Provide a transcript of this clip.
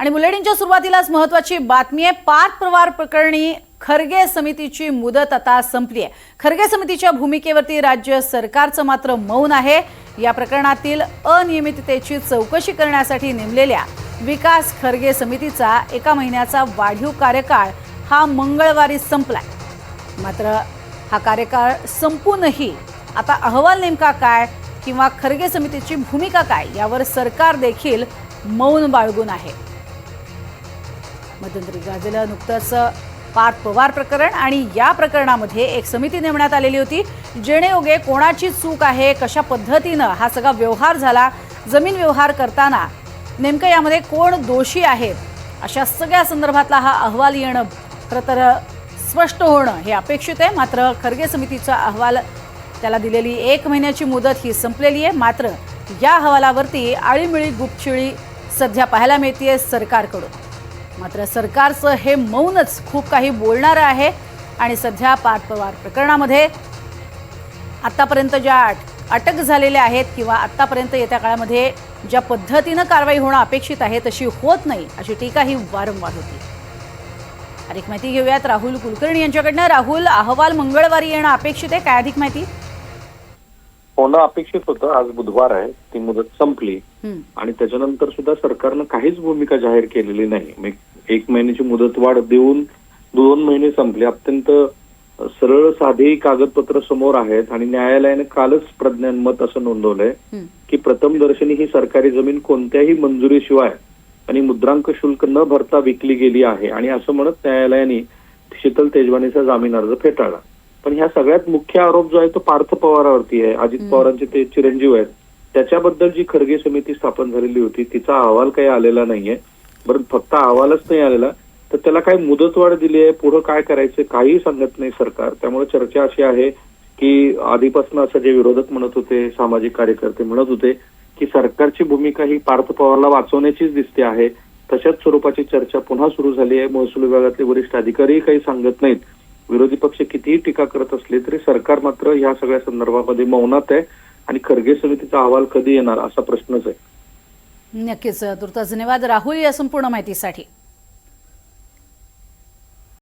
आणि बुलेटिनच्या सुरुवातीलाच महत्त्वाची बातमी आहे। पार्थ पवार प्रकरणी खरगे समितीची मुदत आता संपली आहे। खरगे समितीच्या भूमिकेवरती राज्य सरकारचं मात्र मौन आहे। या प्रकरणातील अनियमिततेची चौकशी करण्यासाठी नेमलेल्या विकास खरगे समितीचा 1 महिन्याचा वाढीव कार्यकाळ हा मंगळवारी संपलाय। मात्र हा कार्यकाळ संपूनही आता अहवाल नेमका काय किंवा खरगे समितीची भूमिका काय यावर सरकार देखील मौन बाळगून आहे। मध्यंतरी गाजलेलं नुकतंच पार्थ पवार प्रकरण आणि या प्रकरणामध्ये एक समिती नेमण्यात आलेली होती, जेणेयोगे कोणाची चूक आहे, कशा पद्धतीने हा सगळा व्यवहार झाला, जमीन व्यवहार करताना नेमकं यामध्ये कोण दोषी आहेत, अशा सगळ्या संदर्भातला हा अहवाल येणं खरं तर स्पष्ट होणं हे अपेक्षित आहे। मात्र खरगे समितीचा अहवाल त्याला दिलेली 1 महिन्याची मुदत ही संपलेली आहे। मात्र या अहवालावरती आळीमिळी गुपचिळी सध्या पाहायला मिळतेय सरकारकडून। मात्र सरकारचं हे मौनच खूप काही बोलणारं आहे आणि सध्या पार्थ पवार प्रकरणामध्ये आतापर्यंत ज्या अटक झालेल्या आहेत किंवा आतापर्यंत येत्या काळामध्ये ज्या पद्धतीने कारवाई होणं अपेक्षित आहे तशी होत नाही, अशी टीका ही वारंवार होती। अधिक माहिती घेऊयात राहुल कुलकर्णी यांच्याकडनं। राहुल, अहवाल मंगळवारी येणं अपेक्षित आहे, काय अधिक माहिती? होणं अपेक्षित होतं। आज बुधवार आहे, ती मुदत संपली आणि त्याच्यानंतर सुद्धा सरकारनं काहीच भूमिका जाहीर केलेली नाही। 1 महिन्याची मुदतवाढ देऊन 2 महिने संपले। अत्यंत सरळ साधी कागदपत्र समोर आहेत आणि न्यायालयाने कालच प्रज्ञानमत असं नोंदवलंय की प्रथम दर्शनी ही सरकारी जमीन कोणत्याही मंजुरीशिवाय आणि मुद्रांक शुल्क न भरता विकली गेली आहे आणि असं म्हणत न्यायालयाने शीतल तेजवानीचा जामीन अर्ज फेटाळला। पण ह्या सगळ्यात मुख्य आरोप जो आहे तो पार्थ पवारावरती आहे। अजित पवारांचे ते चिरंजीव आहेत, त्याच्याबद्दल जी खरगे समिती स्थापन झालेली होती तिचा अहवाल काही आलेला नाहीये। बरं, फक्त अहवालच नाही आलेला तर त्याला काही मुदतवाढ दिली आहे, पुढे काय करायचं काही सांगत नाही सरकार। त्यामुळे चर्चा अशी आहे की आधीपासून असं जे विरोधक म्हणत होते, सामाजिक कार्यकर्ते म्हणत होते की सरकारची भूमिका ही पार्थ पवारला वाचवण्याचीच दिसते आहे, तशाच स्वरूपाची चर्चा पुन्हा सुरू झाली आहे। महसूल विभागातले वरिष्ठ अधिकारीही काही सांगत नाहीत। विरोधी पक्ष कितीही टीका करत असले तरी सरकार मात्र या सगळ्या संदर्भामध्ये मौनात आहे आणि खरगे समितीचा अहवाल कधी येणार असा प्रश्नच आहे। नक्कीच, तुर्तास धन्यवाद राहुल या संपूर्ण माहितीसाठी।